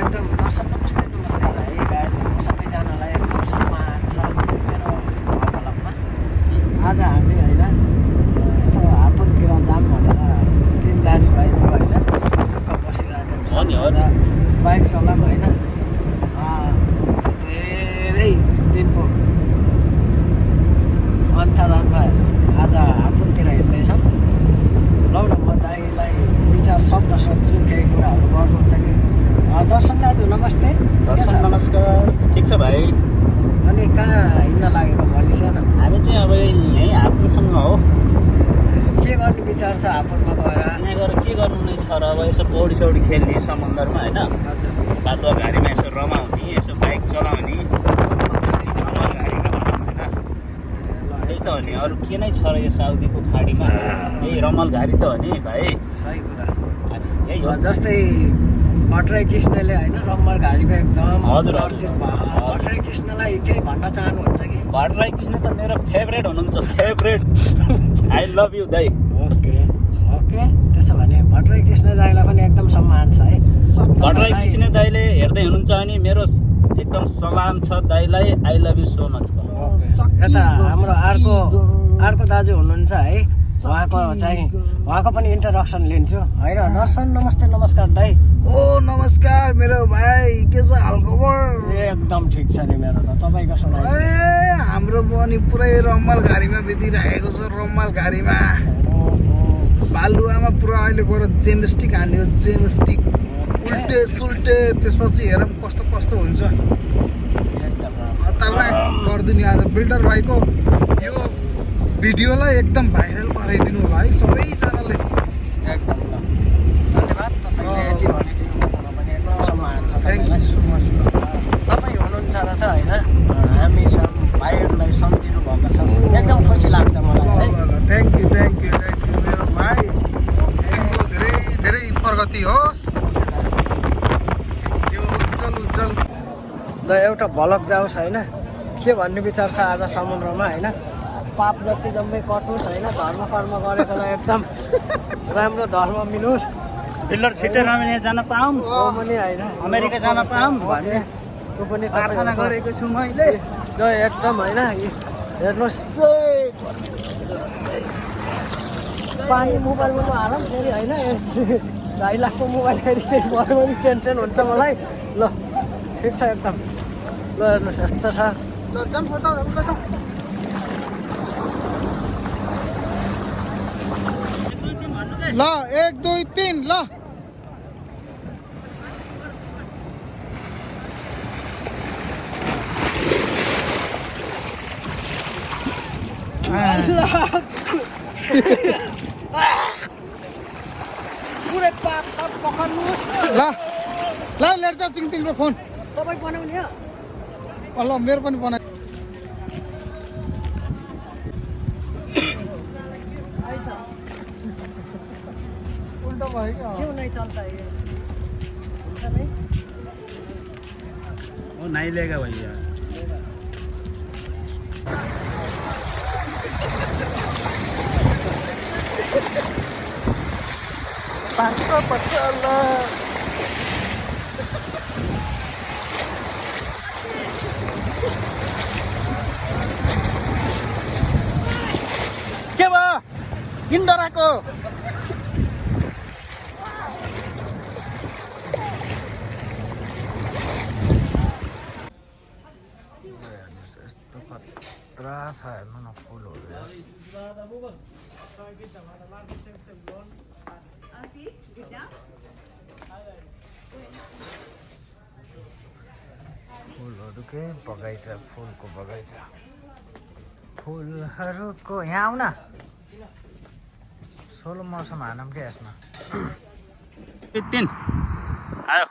एकदम दर्शन नमस्ते नमस्कार है गाइजहरू सबैजनालाई एकदम सम्मान छ मेरो वार्तालापमा। आज हामी होइन हाततिर जाम भनेर 3 दाजुभाइहरू होइन ढुक्क बसिरहेको छ। बाइक चलाम होइन धेरै दिनको अन्तरालमा आज हाततिर हिँड्दैछौँ। लौ न म दाइलाई 3-4 शब्द सोध्छु, केही कुराहरू गर्नुहुन्छ कि? दर्शन दाजु नमस्ते। दर्शन नमस्कार। ठिक छ भाइ। अनि कहाँ हिँड्न लागेको भनिसेन? हामी चाहिँ अब यहीँ हापुङसँग हो। के गर्ने विचार छ हापुङमा गएर? यहाँ गएर के गर्नु नै छ र अब यसो पौडी सौडी खेल्ने समुद्रमा होइन, हजुर बाटो घारीमा यसो रमाउने, यसो बाइक चलाउने, रमाल घारीमा होइन त्यही त हो नि। अरू के नै छ र यो साउदीको खाडीमा? यही रमाल घारी त हो नि भाइ। सही कुरा। यही हो। जस्तै भट्टराई कृष्णले होइन रम्मर घारीको एकदम हजुर, चर्चित भयो। भट्टराई कृष्णलाई केही भन्न चाहनुहुन्छ कि? भट्टराई कृष्ण त मेरो फेभरेट हुनुहुन्छ, फेभरेट। आई लभ यु दाइ। ओके ओके, त्यसो भने भट्टराई कृष्ण दाइलाई पनि एकदम सम्मान छ है। भट्टराई कृष्ण दाइले हेर्दै हुनुहुन्छ भने मेरो एकदम सलाम छ दाइलाई। I love you so much. यता हाम्रो अर्को दाजु हुनुहुन्छ है, उहाँको पनि इन्ट्रोडक्सन लिन्छु होइन। दर्शन नमस्ते नमस्कार दाइ। ओ नमस्कार मेरो भाइ, के छ हालखबर? एकदम ठिक छ नि मेरो त। तपाईँको सुनाइ? हाम्रो पनि पुरै रम्माल घारीमा बितिरहेको छ। रम्माल घारीमा बालुवामा पुरा अहिले गएर जेमस्टिक हान्यो, जेमस्टिक उल्टे सुल्टे। त्यसपछि हेरौँ कस्तो कस्तो हुन्छ। एकदम गरिदिनु आज बिल्डर भाइको यो भिडियोलाई एकदम भाइरल गराइदिनु होला है सबैजनाले। एकदम ल धन्यवाद। तपाईँले यति भनिदिनु भएकोमा पनि एकदम सम्मान छ थ्याङ्क तपाईँलाई। You so much. तपाईँ हुनुहुन्छ र त होइन हामीसँग भाइहरूलाई सम्झिनु भएको छ, एकदम खुसी लाग्छ मलाई है। थ्याङ्क यू मेरो भाइ। तिम्रो धेरै धेरै प्रगति होस्। यो उज्जवल ल एउटा भलक जाओस् होइन। के भन्ने विचार छ आज समुद्रमा होइन? पाप जति जम्मै कटोस् होइन, धर्म कर्म गरेकोलाई एकदम राम्रो धर्म मिलोस्। बिल्डर छिट्टै रमाइलो जान पाऊँ, पनि होइन अमेरिका जान पाऊँ भन्ने त्यो पनि प्रार्थना गरेको छु मैले। जय एकदम होइन। हेर्नुहोस् पानी मोबाइलमा नहालौँ फेरि होइन। 2.5 लाखको मोबाइल फेरि भयो भने टेन्सन हुन्छ मलाई। ल ठिक छ एकदम। ल हेर्नुहोस् यस्तो छ। ल 1 2 3 ल पुरै पाप सब पकाउनुहोस्। ल ल लेट जा तिम्रो फोन। तपाईँ बनाउने हो? ल मेरो पनि बनाइ। उल्टा भयो क्या? क्यों नहीं चलता है ये? उल्टा नहीं? वो नहीं लेगा भैया। के भयो? किन डराएको? यस्तो खतरा छ हेर्नु न फुलहरू। फुलहरूकै बगैँचा, फुलको बगैँचा, फुलहरूको। यहाँ आऊ न, सोलो मौसम हानौँ क्या यसमा। 3 आयो।